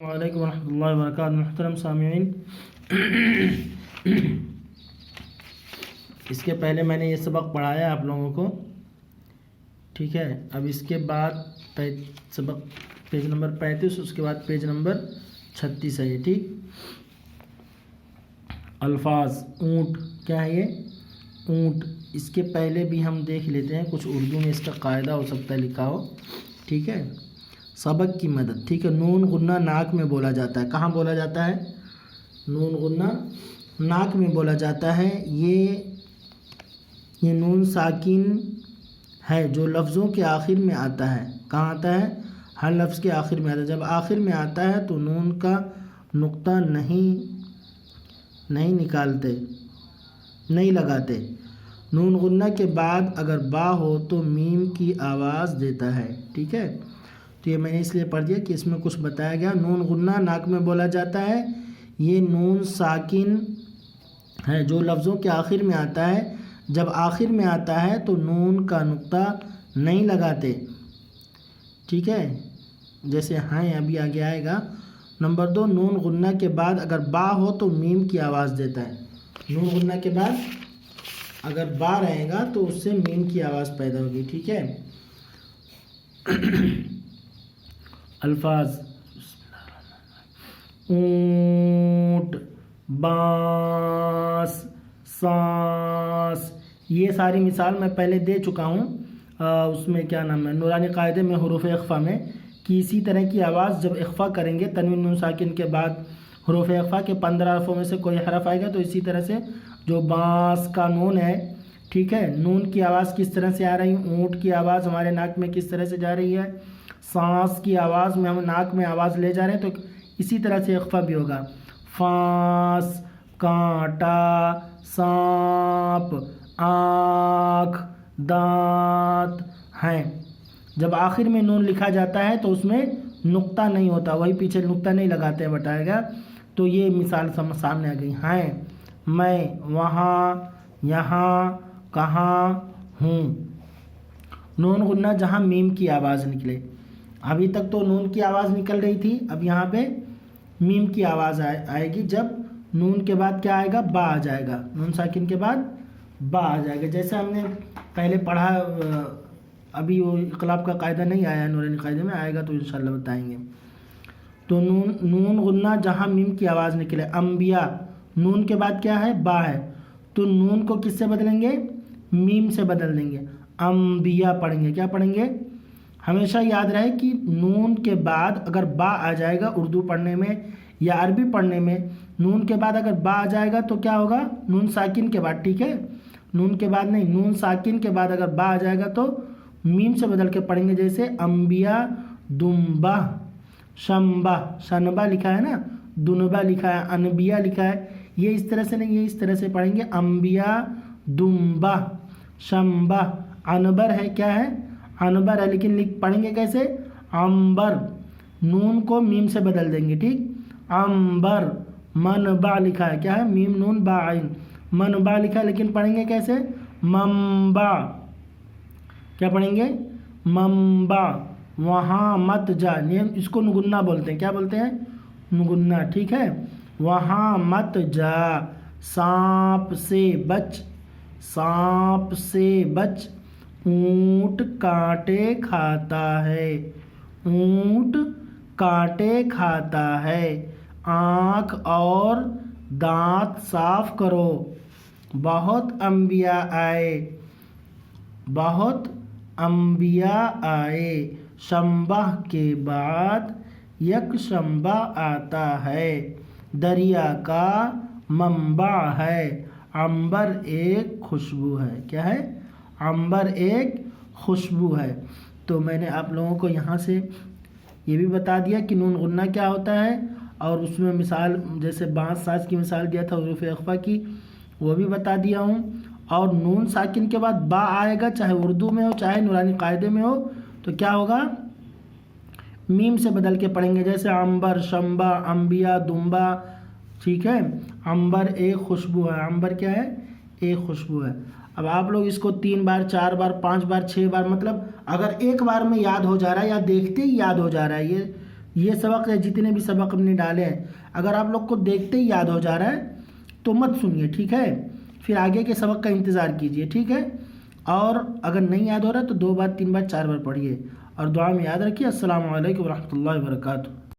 وعلیکم ورحمۃ اللہ وبرکاتہ۔ محترم سامعین، اس کے پہلے میں نے یہ سبق پڑھایا آپ لوگوں کو، ٹھیک ہے۔ اب اس کے بعد سبق پیج نمبر 35، اس کے بعد پیج نمبر 36 ہے یہ، ٹھیک۔ الفاظ اونٹ، کیا ہے یہ؟ اونٹ۔ اس کے پہلے بھی ہم دیکھ لیتے ہیں، کچھ اردو میں اس کا قاعدہ ہو سکتا ہے لکھا ہو، ٹھیک ہے۔ سبق کی مدد، ٹھیک ہے۔ نون غنہ ناک میں بولا جاتا ہے۔ کہاں بولا جاتا ہے؟ نون غنہ ناک میں بولا جاتا ہے۔ یہ نون ساکن ہے جو لفظوں کے آخر میں آتا ہے۔ کہاں آتا ہے؟ ہر لفظ کے آخر میں آتا ہے۔ جب آخر میں آتا ہے تو نون کا نقطہ نہیں نکالتے، نہیں لگاتے۔ نون غنہ کے بعد اگر با ہو تو میم کی آواز دیتا ہے، ٹھیک ہے۔ تو یہ میں نے اس لیے پڑھ دیا کہ اس میں کچھ بتایا گیا۔ نون غنہ ناک میں بولا جاتا ہے۔ یہ نون ساکن ہے جو لفظوں کے آخر میں آتا ہے۔ جب آخر میں آتا ہے تو نون کا نقطہ نہیں لگاتے، ٹھیک ہے۔ جیسے ہیں ابھی آگے آئے گا۔ نمبر 2، نون غنہ کے بعد اگر با ہو تو میم کی آواز دیتا ہے۔ نون غنہ کے بعد اگر با رہے گا تو اس سے میم کی آواز پیدا ہوگی، ٹھیک ہے۔ الفاظ: اونٹ، بانس، سانس۔ یہ ساری مثال میں پہلے دے چکا ہوں، اس میں کیا نام ہے، نورانی قاعدے میں حروف اخفا میں، کہ اسی طرح کی آواز جب اخفا کریں گے، تنوین نون ساکن کے بعد حروف اخفا کے 15 حرفوں میں سے کوئی حرف آئے گا تو اسی طرح سے جو بانس کا نون ہے، ٹھیک ہے، نون کی آواز کس طرح سے آ رہی ہے، اونٹ کی آواز ہمارے ناک میں کس طرح سے جا رہی ہے، سانس کی آواز میں ہم ناک میں آواز لے جا رہے ہیں، تو اسی طرح سے اخفا بھی ہوگا۔ فانس، کانٹا، سانپ، آنکھ، دانت ہیں۔ جب آخر میں نون لکھا جاتا ہے تو اس میں نقطہ نہیں ہوتا، وہی پیچھے نقطہ نہیں لگاتے ہیں، بتائے گا۔ تو یہ مثال سامنے آ گئی ہیں۔ میں، وہاں، یہاں، کہاں، ہوں۔ نون غنہ جہاں میم کی آواز نکلے۔ ابھی تک تو نون کی آواز نکل رہی تھی، اب یہاں پہ میم کی آواز آئے گی جب نون کے بعد کیا آئے گا؟ با آ جائے گا۔ نون ساکن کے بعد با آ جائے گا، جیسے ہم نے پہلے پڑھا۔ ابھی وہ اقلاب کا قاعدہ نہیں آیا ہے نورانی قاعدے میں، آئے گا تو انشاءاللہ بتائیں گے۔ تو نون غنہ جہاں میم کی آواز نکلے۔ انبیاء، نون کے بعد کیا ہے؟ با ہے، تو نون کو کس سے بدلیں گے؟ میم سے بدل دیں گے، انبیاء پڑھیں گے۔ کیا پڑھیں گے؟ ہمیشہ یاد رہے کہ نون کے بعد اگر با آ جائے گا اردو پڑھنے میں یا عربی پڑھنے میں، نون کے بعد اگر با آ جائے گا تو کیا ہوگا؟ نون ساکن کے بعد، ٹھیک ہے، نون کے بعد نہیں، نون ساکن کے بعد اگر با آ جائے گا تو میم سے بدل کے پڑھیں گے، جیسے انبیاء، دنبا، شنبا، شنبا لکھا ہے نا، دنبا لکھا ہے، انبیاء لکھا ہے، یہ اس طرح سے نہیں، یہ اس طرح سے پڑھیں گے، انبیاء، دنبا، شنبا۔ عنبر ہے، کیا ہے؟ عنبر ہے، لیکن پڑھیں گے کیسے؟ عنبر، نون کو میم سے بدل دیں گے، ٹھیک۔ عنبر، منبع لکھا ہے، کیا ہے؟ میم نون با عین، منبع لکھا ہے، لیکن پڑھیں گے کیسے؟ منبع۔ کیا پڑھیں گے؟ منبع۔ وہاں مت جا، اس کو نگنہ بولتے ہیں، کیا بولتے ہیں؟ نگنہ، ٹھیک ہے۔ وہاں مت جا، سانپ سے بچ، سانپ سے بچ۔ اونٹ کانٹے کھاتا ہے، اونٹ کانٹے کھاتا ہے۔ آنکھ اور دانت صاف کرو، بہت انبیاء آئے، بہت انبیاء آئے۔ شنبہ کے بعد یک شنبہ آتا ہے، دریا کا منبع ہے۔ عنبر ایک خوشبو ہے، کیا ہے؟ عنبر ایک خوشبو ہے۔ تو میں نے آپ لوگوں کو یہاں سے یہ بھی بتا دیا کہ نون غنہ کیا ہوتا ہے، اور اس میں مثال جیسے بانس ساز کی مثال دیا تھا حروف اخفا کی، وہ بھی بتا دیا ہوں۔ اور نون ساکن کے بعد با آئے گا، چاہے اردو میں ہو چاہے نورانی قاعدے میں ہو، تو کیا ہوگا؟ میم سے بدل کے پڑھیں گے، جیسے عنبر، شنبا، انبیاء، دنبا، ٹھیک ہے۔ عنبر ایک خوشبو ہے، عنبر کیا ہے؟ ایک خوشبو ہے۔ اب آپ لوگ اس کو 3 بار 4 بار 5 بار 6 بار، مطلب اگر ایک بار میں یاد ہو جا رہا ہے یا دیکھتے ہی یاد ہو جا رہا ہے، یہ سبق ہے، جتنے بھی سبق ہم نے ڈالے ہیں، اگر آپ لوگ کو دیکھتے ہی یاد ہو جا رہا ہے تو مت سنیے، ٹھیک ہے؟ پھر آگے کے سبق کا انتظار کیجیے، ٹھیک ہے؟ اور اگر نہیں یاد ہو رہا تو 2 بار 3 بار 4 بار پڑھیے، اور دعا میں یاد رکھیے۔ السلام علیکم ورحمۃ اللہ وبرکاتہ۔